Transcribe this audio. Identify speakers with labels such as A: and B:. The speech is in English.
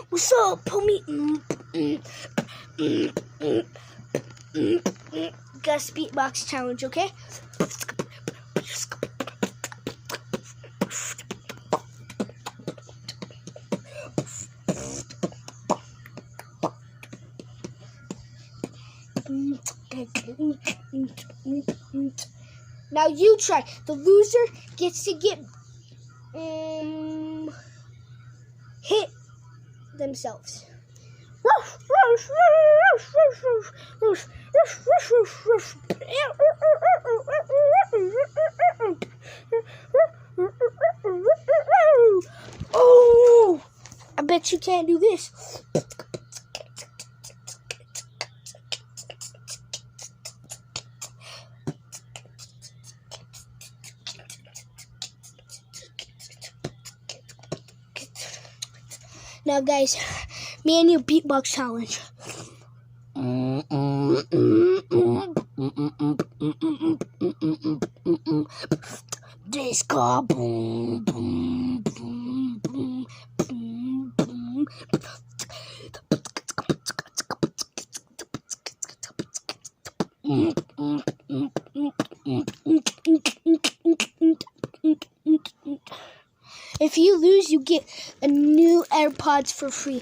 A: What's up, homie? Gus beatbox challenge, okay? Now you try. The loser gets to get hit themselves. Oh, I bet you can't do this. Now, guys, me and you beatbox challenge. Disco boom boom boom boom boom boom. If you lose, you get a new AirPods for free.